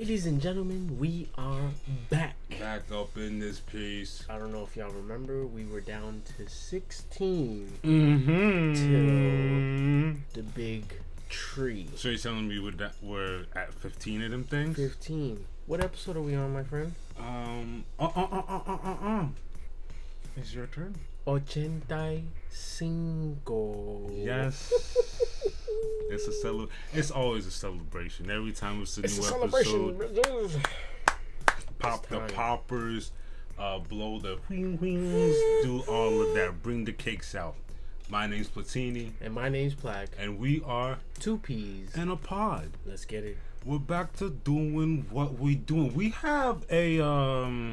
Ladies and gentlemen, we are back. Back up in this piece. I don't know if y'all remember, we were down to 16 Mm-hmm. till the big tree. So you're telling me we're at 15 of them things? 15. What episode are we on, my friend? It's your turn. Ochenta Cinco. Yes. It's always a celebration. Every time it's a new episode. Pop the poppers, blow the wings, do all of that. Bring the cakes out. My name's Platini. And my name's Plaque. And we are Two Peas in a pod. Let's get it. We're back to doing what we doing. We have a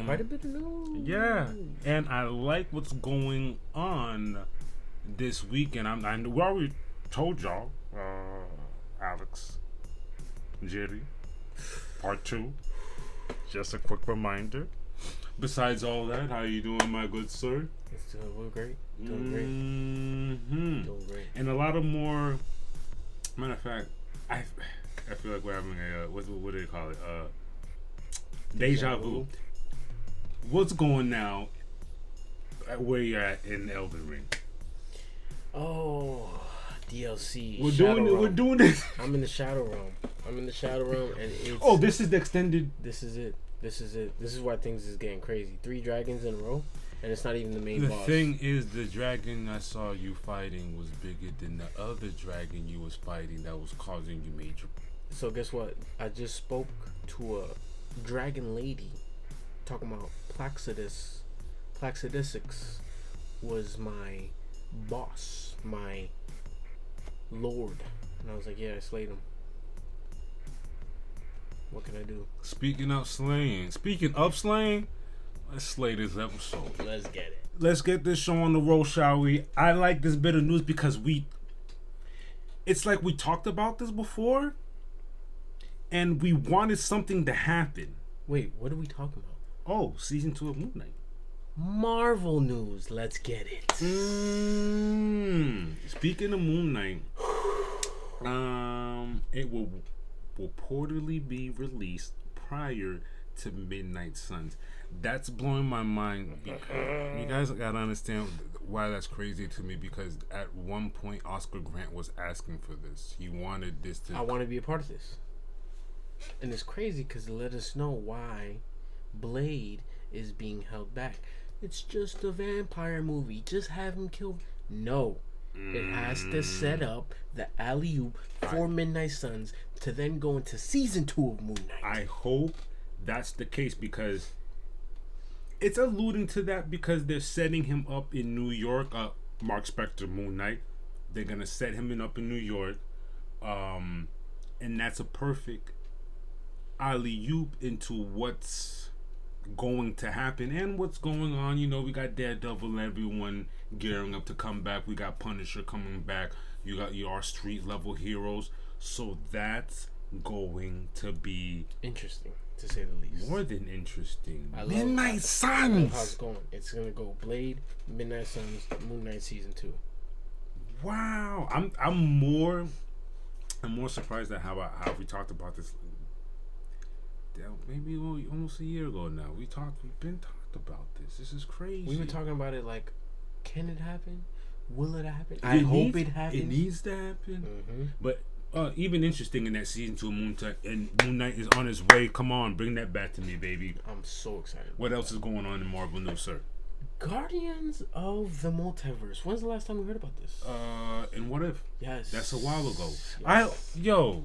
quite a bit of news. Yeah, and I like what's going on this weekend. I we already told y'all, Alex, Jerry, part 2. Just a quick reminder. Besides all that, how you doing, my good sir? We're great. Doing great. Mm-hmm. Doing great. And a lot of more. Matter of fact, I feel like we're having a what do they call it? Deja vu. What's going now? Where you're at in Elden Ring? Oh, DLC. We're doing this. I'm in the Shadow Realm. And it's. Oh, this is the extended. This is it. This is why things is getting crazy. 3 dragons in a row, and it's not even the main boss. The thing is, the dragon I saw you fighting was bigger than the other dragon you was fighting that was causing you major. So guess what? I just spoke to a dragon lady, talking about Plaxidus. Plaxidusix was my boss, my lord, and I was like, yeah, I slayed him. What can I do? Speaking of slaying, let's slay this episode. Let's get it. Let's get this show on the road, shall we? I like this bit of news because it's like we talked about this before, and we wanted something to happen. Wait, what are we talking about? Oh, season 2 of Moon Knight. Marvel news. Let's get it. Speaking of Moon Knight, it will reportedly be released prior to Midnight Suns. That's blowing my mind because you guys gotta understand why that's crazy to me, because at one point Oscar Grant was asking for this. He wanted this to... I want to be a part of this. And it's crazy because it let us know why Blade is being held back. It's just a vampire movie. Just have him kill. No. It has to set up the alley-oop for Midnight Suns to then go into season 2 of Moon Knight. I hope that's the case, because it's alluding to that, because they're setting him up in New York. Mark Spector, Moon Knight. They're going to set him up in New York. And that's a perfect alley-oop into what's going to happen and what's going on. You know, we got Daredevil, everyone gearing up to come back. We got Punisher coming back. You got your street level heroes. So that's going to be interesting, to say the least. More than interesting. Midnight Suns. How's it going? It's gonna go Blade, Midnight Suns, Moon Knight season 2. Wow, I'm more surprised at how we talked about this. Maybe almost a year ago now. We've been talked about this. This is crazy. We were talking about it like, can it happen? Will it happen? I hope it happens. It needs to happen. But even interesting in that season 2 of Moon Knight is on his way. Come on, bring that back to me, baby. I'm so excited. What else is going on in Marvel news, sir? Guardians of the Multiverse. When's the last time we heard about this? And What If? Yes. That's a while ago. Yes.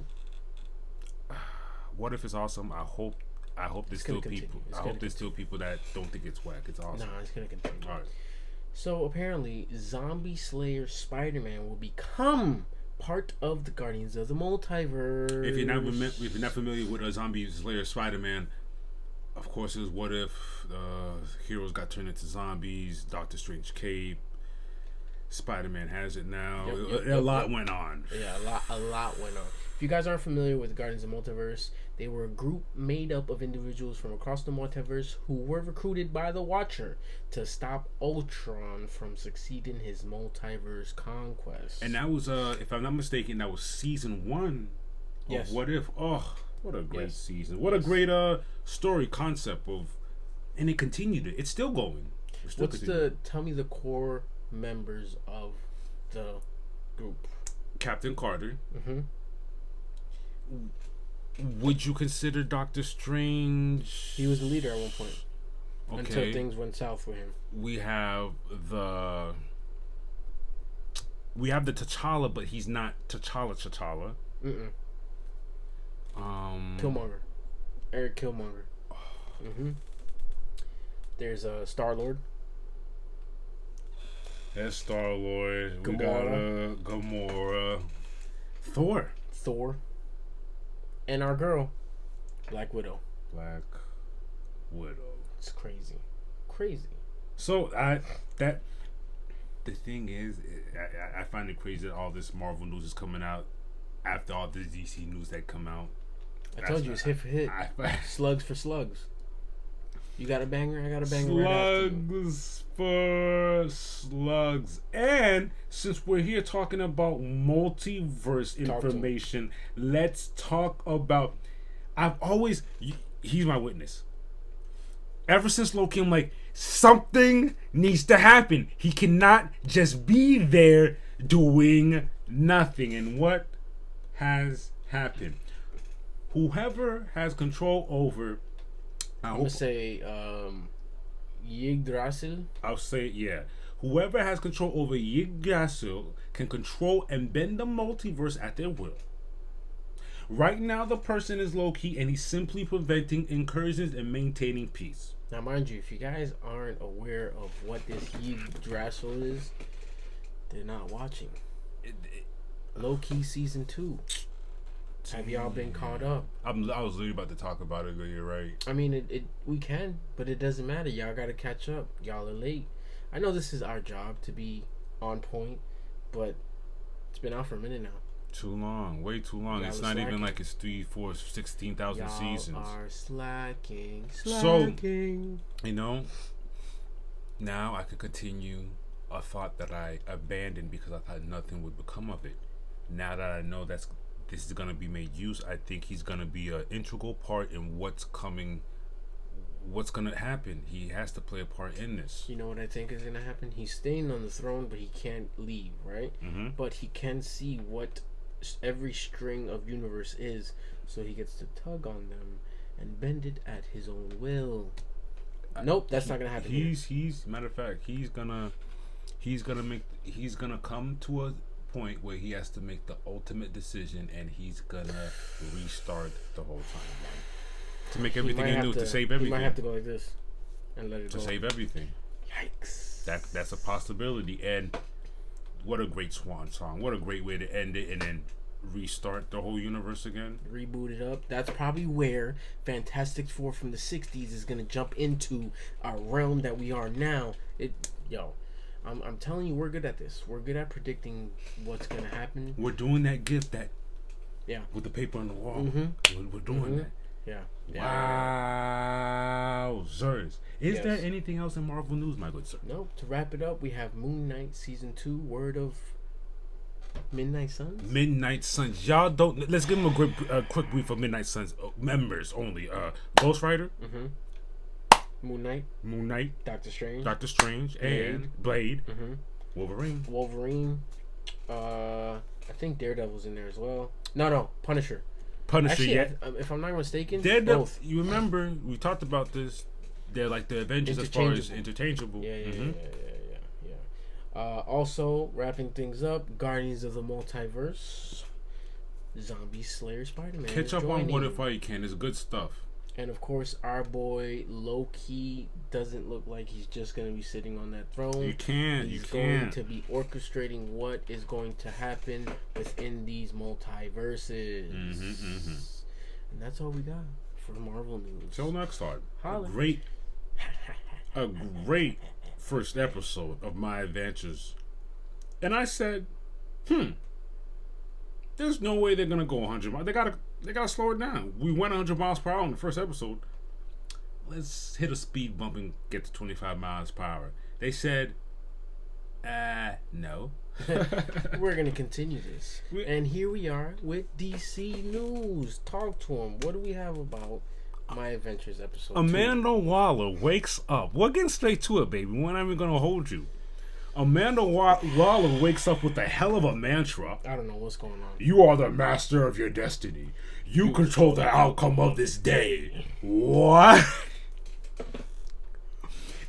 What If is awesome. I hope there's still people. I hope there's still people that don't think it's whack. It's awesome. Nah, it's gonna continue. All right. So apparently, Zombie Slayer Spider-Man will become part of the Guardians of the Multiverse. If you're not familiar with a Zombie Slayer Spider-Man, of course, it was What If heroes got turned into zombies. Doctor Strange cape. Spider-Man has it now. A lot went on. Yeah, a lot went on. If you guys aren't familiar with Guardians of the Multiverse, they were a group made up of individuals from across the multiverse who were recruited by the Watcher to stop Ultron from succeeding his multiverse conquest. And that was, if I'm not mistaken, that was season 1 of What If. Oh, What a great Yes. season. What a great story concept of, and it continued it. It's still going. It's still Tell me the core members of the group. Captain Carter. Mm-hmm. Would you consider Doctor Strange? He was the leader at one point. Okay. Until things went south with him. We have the T'Challa, but he's not T'Challa. Mm-mm. Killmonger. Eric Killmonger. Mm-hmm. There's a Star-Lord. That's Star-Lord. We Gamora. got Gamora. Thor. And our girl, Black Widow. Black Widow. It's crazy. So the thing is, I find it crazy that all this Marvel news is coming out after all this DC news that come out. I told you it's hit for hit. Slugs for slugs. You got a banger, I got a banger. Slugs for slugs. And since we're here talking about multiverse information, let's talk about. He's my witness. Ever since Loki, I'm like, something needs to happen. He cannot just be there doing nothing. And what has happened? Whoever has control over, I'm gonna say Yggdrasil. I'll say yeah. Whoever has control over Yggdrasil can control and bend the multiverse at their will. Right now, the person is Loki, and he's simply preventing incursions and maintaining peace. Now, mind you, if you guys aren't aware of what this Yggdrasil is, they're not watching. Loki season 2. Have y'all been caught up? I was literally about to talk about it, but you're right. I mean, we can, but it doesn't matter. Y'all got to catch up. Y'all are late. I know this is our job to be on point, but it's been out for a minute now. Too long. Way too long. It's not even like it's 3, 4, 16,000 seasons. Y'all are slacking. So, now I could continue a thought that I abandoned because I thought nothing would become of it. Now that I know this is going to be made use, I think he's going to be an integral part in what's coming, what's going to happen. He has to play a part in this. You know what I think is going to happen? He's staying on the throne, but he can't leave, right? Mm-hmm. But he can see what every string of universe is, so he gets to tug on them and bend it at his own will. Nope, that's not going to happen. He's matter of fact, he's gonna come to a point where he has to make the ultimate decision, and he's gonna restart the whole timeline to make everything anew, to save everything. He might have to go like this and let it go. To save everything. Yikes. That's a possibility, and what a great swan song. What a great way to end it and then restart the whole universe again. Reboot it up. That's probably where Fantastic Four from the 60s is going to jump into our realm that we are now. I'm telling you, we're good at this. We're good at predicting what's going to happen. We're doing that gift with the paper on the wall. Mm-hmm. We're doing that. Yeah. Wow. Zers. Is there anything else in Marvel news, my good sir? Nope. To wrap it up, we have Moon Knight Season 2, Word of Midnight Suns. Midnight Suns. Y'all don't... Let's give them a quick brief of Midnight Suns. Members only. Ghost Rider. Mm-hmm. Moon Knight. Doctor Strange. And Blade. Mm-hmm. Wolverine. I think Daredevil's in there as well. No. Punisher. Actually, if I'm not mistaken, both. You remember we talked about this. They're like the Avengers as far as interchangeable. Yeah. Also, wrapping things up, Guardians of the Multiverse, Zombie Slayer Spider-Man. Catch up on what if I can. It's good stuff. And of course, our boy Loki doesn't look like he's just going to be sitting on that throne. He's going to be orchestrating what is going to happen within these multiverses. And that's all we got for Marvel news. Till next time. Holla. A great first episode of my adventures. And I said, there's no way they're gonna go 100 miles. They gotta slow it down. We went 100 miles per hour in the first episode. Let's hit a speed bump and get to 25 miles per hour. They said No. We're gonna continue this, and here we are with DC news. Talk to him. What do we have about My Adventures episode 2? Amanda Waller wakes up. We're getting straight to it, baby. We're not even gonna hold you. Amanda Waller wakes up with a hell of a mantra. I don't know what's going on. You are the master of your destiny. You control the outcome of this day. What?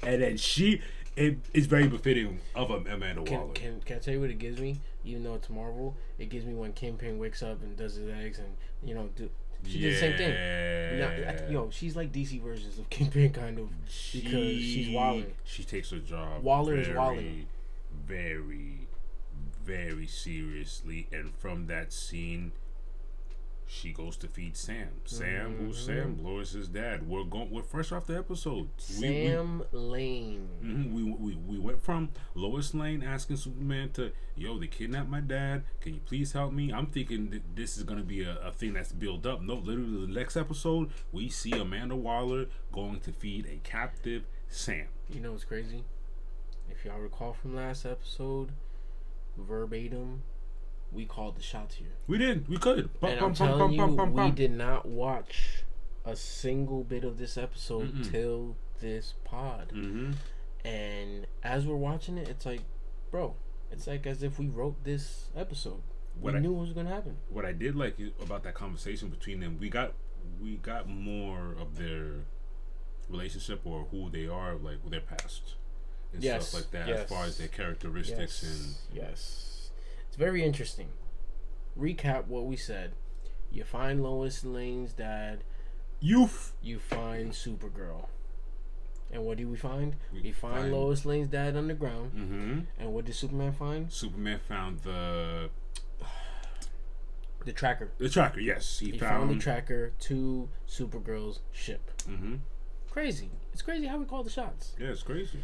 And then it is very befitting of Amanda Waller. Can I tell you what it gives me? Even though it's Marvel, it gives me when Kingpin wakes up and does his eggs and she did the same thing. Now, she's like DC versions of Kingpin, kind of, because she's Waller. She takes her job Is Waller. Very, very seriously, and from that scene, she goes to feed Sam. Sam, who's Sam? Lois's dad. We're fresh off the episode. Sam Lane. We went from Lois Lane asking Superman to, yo, they kidnapped my dad. Can you please help me? I'm thinking that this is gonna be a thing that's built up. No, literally the next episode, we see Amanda Waller going to feed a captive Sam. You know what's crazy? If y'all recall from last episode, verbatim, we called the shots here. We did. We could. And I'm telling you, we did not watch a single bit of this episode till this pod. And as we're watching it, it's like, bro, it's like as if we wrote this episode. We knew what was going to happen. What I did like about that conversation between them, we got more of their relationship or who they are, like their past and stuff like that, as far as their characteristics and it's very interesting. Recap what we said. You find Lois Lane's dad. You find Supergirl. And what do we find? We find Lois Lane's dad underground. And what did Superman find? Superman found the tracker. The tracker, yes. He found the tracker to Supergirl's ship. Crazy. It's crazy how we call the shots. Yeah, it's crazy.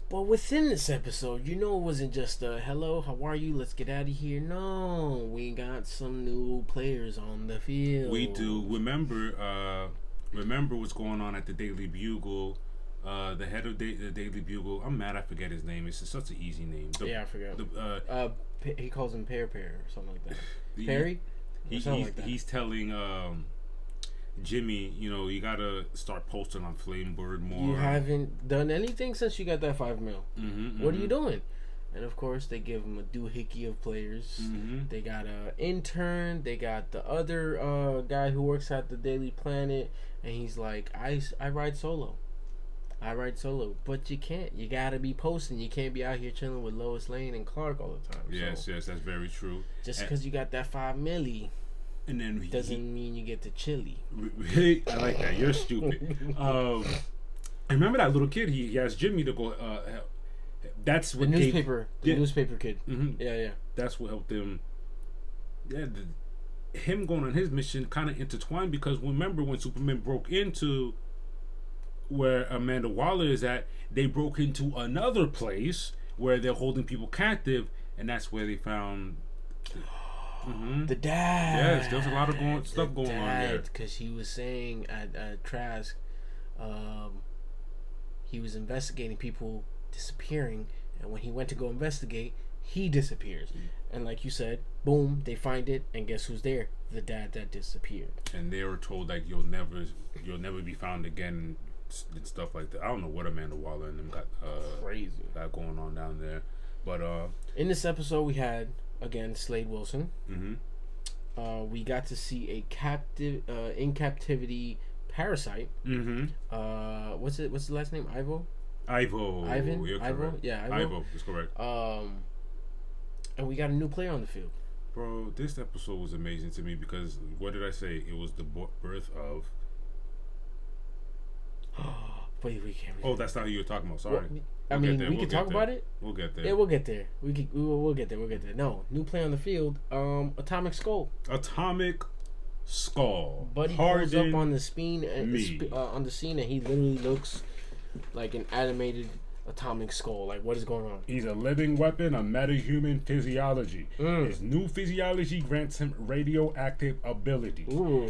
But within this episode, it wasn't just a hello, how are you, let's get out of here. No, we got some new players on the field. We do. Remember what's going on at the Daily Bugle. The head of the Daily Bugle, I'm mad I forget his name. It's such an easy name. I forgot. He calls him Pear or something like that. Perry? He's telling Jimmy, you gotta start posting on Flamebird more. You haven't done anything since you got that $5 million. What are you doing? And of course, they give him a doohickey of players. They got an intern. They got the other guy who works at the Daily Planet, and he's like, I ride solo. But you can't. You gotta be posting. You can't be out here chilling with Lois Lane and Clark all the time. Yes, that's very true. Just because you got that $5 million. And then doesn't mean you get the chili. I like that. You're stupid. I remember that little kid. He asked Jimmy to go. That's what the newspaper kid. Yeah. That's what helped him. Yeah, him going on his mission kind of intertwined because remember when Superman broke into where Amanda Waller is at, they broke into another place where they're holding people captive, and that's where they found. The dad. Yes, there's a lot of stuff going on there. Because he was saying at Trask, he was investigating people disappearing, and when he went to go investigate, he disappears. And like you said, boom, they find it, and guess who's there? The dad that disappeared. And they were told like you'll never be found again and stuff like that. I don't know what Amanda Waller and them got going on down there, but in this episode we had. Again, Slade Wilson. We got to see a in captivity parasite. What's the last name? Ivan. Yeah, Ivo is correct. And we got a new player on the field. Bro, this episode was amazing to me because what did I say? It was the birth of. Wait, we can't. Oh, that's not who you were talking about. Sorry. Well, we can talk about it. We'll get there. Yeah, we'll get there. We'll get there. No, new play on the field. Atomic Skull. Buddy pulls up on the scene and he literally looks like an animated Atomic Skull. Like, what is going on? He's a living weapon of metahuman physiology. His new physiology grants him radioactive abilities,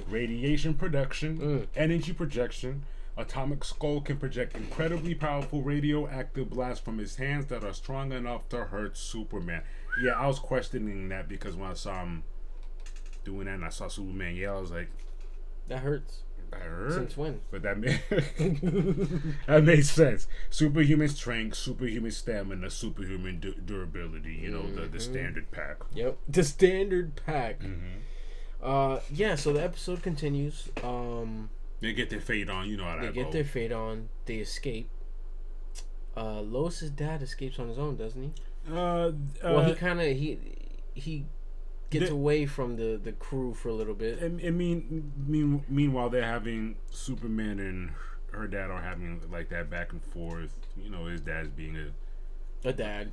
radiation production, energy projection, Atomic Skull can project incredibly powerful radioactive blasts from his hands that are strong enough to hurt Superman. Yeah, I was questioning that because when I saw him doing that and I saw Superman, I was like, that hurts. that hurt. Since when? But that made that made sense. Superhuman strength, superhuman stamina, superhuman durability. You know, the standard pack. Yep, the standard pack. Yeah. So the episode continues. They get their fate on. You know how that goes. They get their fate on. They escape. Lois's dad escapes on his own, doesn't he? Well, he kind of he gets away from the crew for a little bit. Meanwhile, they're having Superman and her dad are having like that back and forth. You know, his dad's being a dad.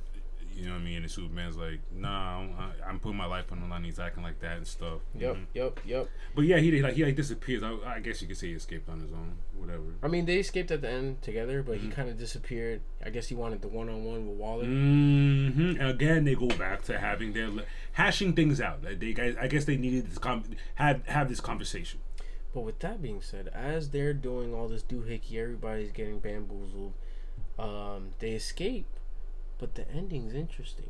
You know what I mean? And Superman's like, nah, I'm putting my life on the line. He's acting like that and stuff. Yep. But yeah, he disappears. I guess you could say he escaped on his own. Whatever. I mean, they escaped at the end together, but he kind of disappeared. I guess he wanted the one-on-one with Waller. And again, they go back to having their hashing things out. I guess they needed this have this conversation. But with that being said, as they're doing all this doohickey, everybody's getting bamboozled. They escape. But the ending's interesting.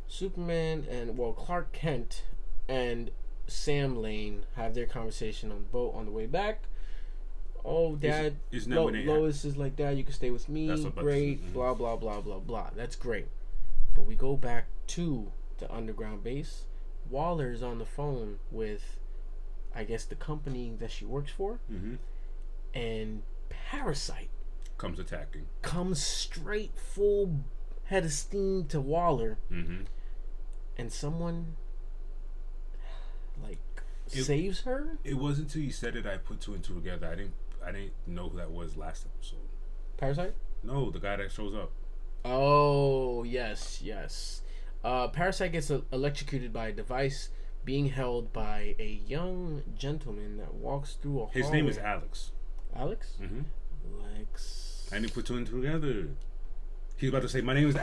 Superman and Clark Kent and Sam Lane have their conversation on the boat on the way back. Oh, Dad, Lois is like, Dad, you can stay with me. Great, blah blah blah blah blah. That's great. But we go back to the underground base. Waller's on the phone with, I guess, the company that she works for, and Parasite comes attacking. Comes straight full head of steam to Waller, and someone saves her. It wasn't until you said it I put two and two together. I didn't know who that was last episode. Parasite? No, the guy that shows up. Oh yes. Parasite gets electrocuted by a device being held by a young gentleman that walks through a hallway. His name is Alex. Alex? Lex. I didn't put two and two together. He's about to say, my name is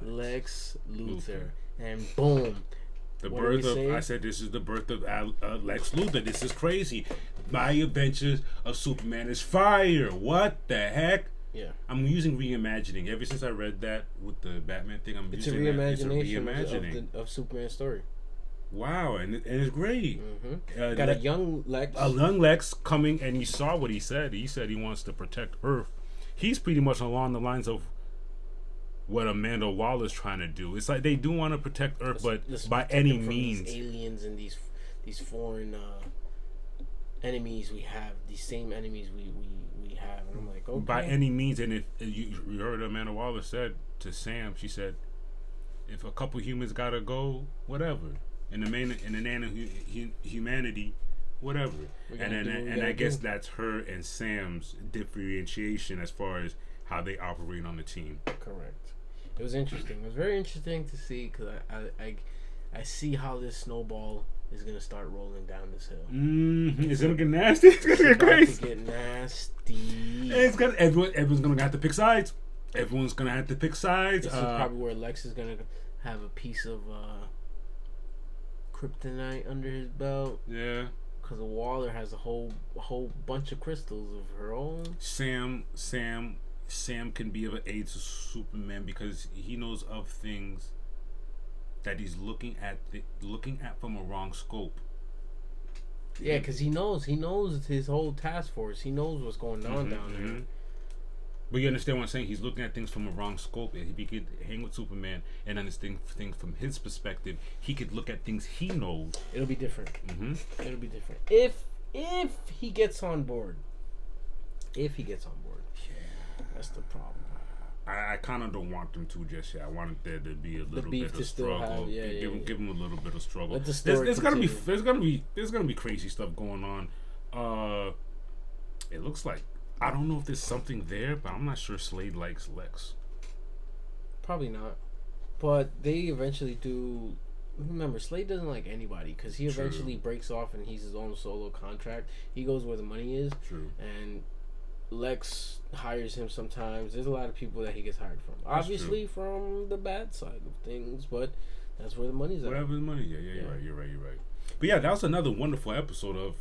Lex Luthor. And boom. I said this is the birth of Lex Luthor. This is crazy. My Adventures of Superman is fire. What the heck? Yeah. I'm using reimagining. Ever since I read that with the Batman thing, it's a reimagination of Superman's story. Wow, and it's great. Got a young Lex. A young Lex coming, and you saw what he said. He said he wants to protect Earth. He's pretty much along the lines of what Amanda Waller's trying to do. It's like they do want to protect Earth, but by any means. These aliens and these foreign enemies we have, these same enemies we have, and I'm like, okay. By any means, and if you heard Amanda Waller said to Sam, she said, if a couple humans gotta go, whatever. In the name of humanity, whatever. And I guess that's her and Sam's differentiation as far as how they operate on the team. Correct. It was interesting. It was very interesting to see because I see how this snowball is gonna start rolling down this hill. It's gonna get nasty. It's gonna get crazy. It's get nasty. Everyone's gonna have to pick sides. Everyone's gonna have to pick sides. This is probably where Lex is gonna have a piece of kryptonite under his belt. Yeah. Because Waller has a whole bunch of crystals of her own. Sam can be of an aid to Superman because he knows of things that he's looking at from a wrong scope. Yeah, because he knows his whole task force. He knows what's going on down there. But you understand what I'm saying? He's looking at things from a wrong scope. If he could hang with Superman and understand things from his perspective, he could look at things he knows. It'll be different. It'll be different if he gets on board. Yeah, that's the problem. I kind of don't want them to just yet. I wanted there to be a little bit of struggle. Give him a little bit of struggle. There's gonna be crazy stuff going on. It looks like, I don't know if there's something there, but I'm not sure Slade likes Lex. Probably not. But they eventually do. Remember, Slade doesn't like anybody because he eventually breaks off and he's his own solo contract. He goes where the money is. True. And Lex hires him sometimes. There's a lot of people that he gets hired from. Obviously from the bad side of things, but that's where the money's at. Whatever the money, yeah. You're right. But yeah, that was another wonderful episode of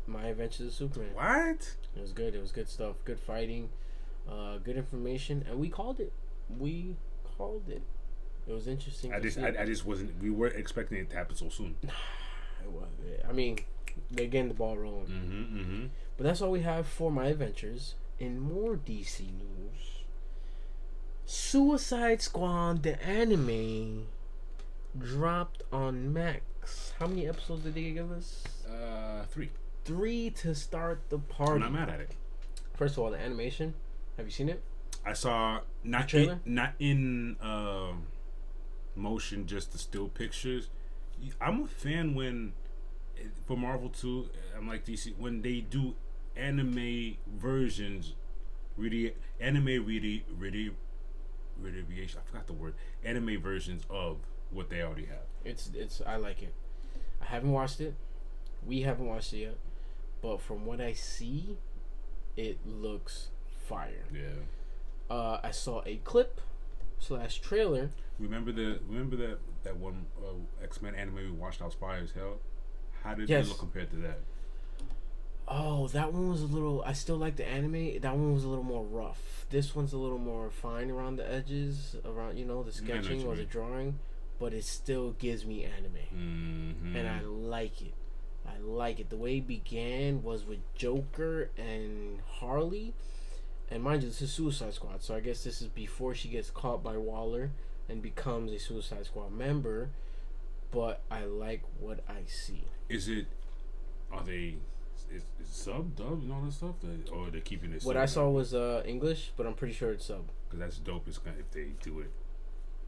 My Adventures of Superman. What? It was good. It was good stuff. Good fighting. Good information, and we called it. We called it. It was interesting. I just wasn't. We weren't expecting it to happen so soon. It was. I mean, they're getting the ball rolling. Mm-hmm. But that's all we have for My Adventures. In more DC news, Suicide Squad the anime dropped on Max. How many episodes did they give us? 3. 3 to start the party. I'm not mad at it. First of all, the animation. Have you seen it? I saw not in motion, just the still pictures. I'm a fan when for Marvel too. I'm like DC when they do anime versions. Really, I forgot the word. Anime versions of what they already have. It's. I like it. I haven't watched it. We haven't watched it yet. But from what I see, it looks fire. Yeah. I saw a clip / trailer. Remember that one X-Men anime we watched? That was fire as hell. How did Yes. it look compared to that? Oh, that one was a little. I still like the anime. That one was a little more rough. This one's a little more fine around the edges, around the sketching or the drawing, but it still gives me anime, and I like it. I like it. The way it began was with Joker and Harley, and mind you, this is Suicide Squad, so I guess this is before she gets caught by Waller and becomes a Suicide Squad member. But I like what I see. Are they? Is sub, dub, and all that stuff? Or they're keeping it? What I saw was English, but I'm pretty sure it's sub. Because that's dope. It's gonna if they do it.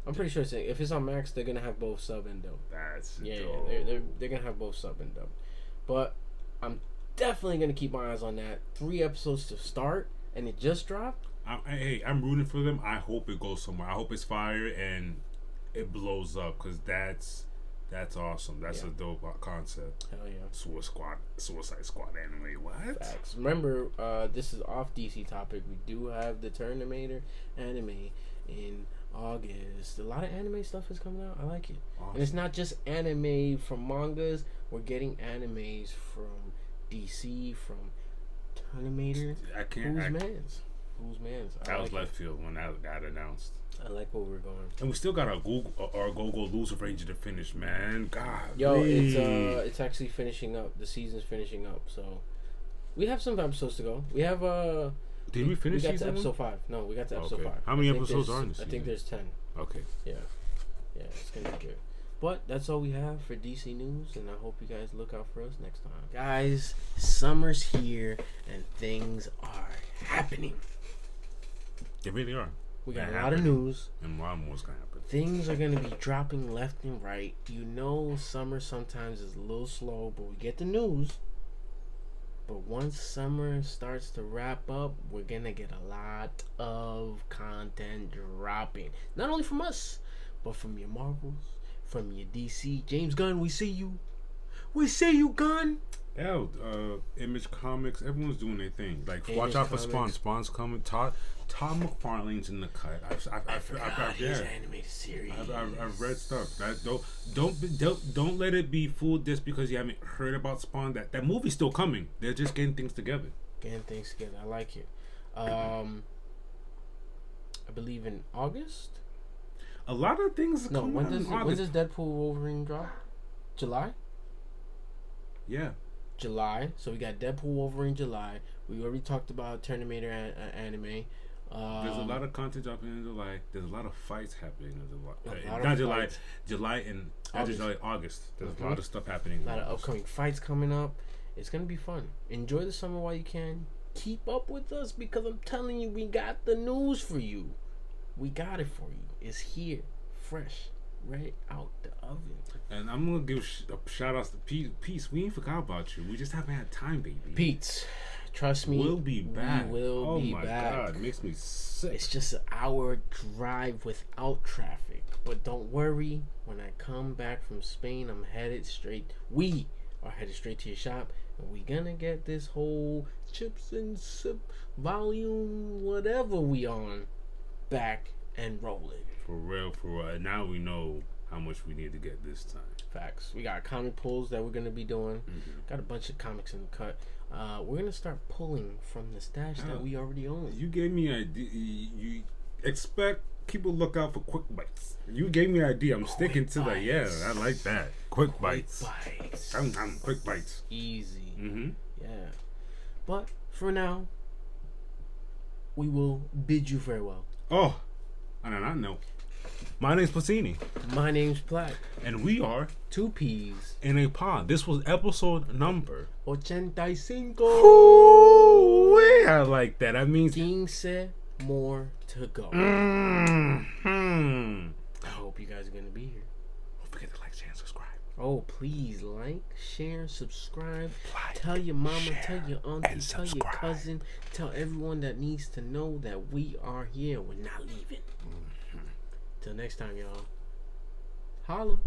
I'm pretty sure if it's on Max, they're gonna have both sub and dub. That's Yeah, dope. they're gonna have both sub and dub. But I'm definitely gonna keep my eyes on that. 3 episodes to start, and it just dropped. I'm rooting for them. I hope it goes somewhere. I hope it's fire and it blows up because that's awesome. That's a dope concept. Hell yeah. Suicide Squad anime. What? Facts. Remember, this is off DC topic. We do have the Terminator anime in August. A lot of anime stuff is coming out. I like it. Awesome. And it's not just anime from mangas. We're getting animes from DC, from Terminator. Who's mans? That was left field when that got announced. I like where we're going. And we still got our Go Loser Ranger to finish, man. God. Yo, it's actually finishing up. The season's finishing up, so we have some episodes to go. We have Did we finish? We got to season episode 5. No, we got to episode 5. How many episodes are in this season? I think there's 10. Okay. Yeah, it's gonna be good. But that's all we have for DC news, and I hope you guys look out for us next time. Guys, summer's here and things are happening. They really are. We got a lot of news. And a lot more is going to happen. Things are going to be dropping left and right. Summer sometimes is a little slow, but we get the news. But once summer starts to wrap up, we're going to get a lot of content dropping. Not only from us, but from your Marvels, from your DC. James Gunn, we see you. We see you, Gunn. Yeah, Image Comics, everyone's doing their thing. Like, Image watch out for Comics. Spawn. Spawn's coming. Todd McFarlane's in the cut. His animated series. I've read stuff. Don't let it be fooled just because you haven't heard about Spawn. That movie's still coming. They're just getting things together. I like it. I believe in August. A lot of things. No, when does Deadpool Wolverine drop? July. Yeah. July. So we got Deadpool Wolverine July. We already talked about Terminator anime. There's a lot of content dropping in July. There's a lot of fights happening in July and August. There's a lot of stuff happening. A lot of upcoming fights coming up. It's gonna be fun. Enjoy the summer while you can. Keep up with us because I'm telling you, we got the news for you. We got it for you. It's here, fresh, right out the oven. And I'm gonna give shout outs to Peace. We ain't forgot about you. We just haven't had time, baby. Pete's, trust me, we'll be back. We will be back. Oh my God, it makes me sick. It's just an hour drive without traffic. But don't worry, when I come back from Spain, we are headed straight to your shop, and we gonna get this whole chips and sip volume, whatever we on, back and rolling. For real. Now we know how much we need to get this time. Facts. We got comic pulls that we're gonna be doing. Got a bunch of comics in the cut. We're gonna start pulling from the stash that we already own. You gave me an idea. You expect. Keep a lookout for quick bites. You gave me an idea. I'm sticking to that. Yeah, I like that. Quick bites. Quick bites. Easy. Mm-hmm. Yeah. But for now, we will bid you farewell. Oh, on that note, my name's Placini. My name's Platt. And we are Two Peas in a pod. This was episode number Ochenta Cinco. Ooh, I like that. That means 15 more to go. Mm-hmm. I hope you guys are gonna be here. Don't forget to like, share, and subscribe. Oh, please like, share, subscribe. Like, tell your mama, share, tell your auntie, and tell your subscribe. cousin, tell everyone that needs to know that we are here. We're not leaving. Till next time, y'all. Holla.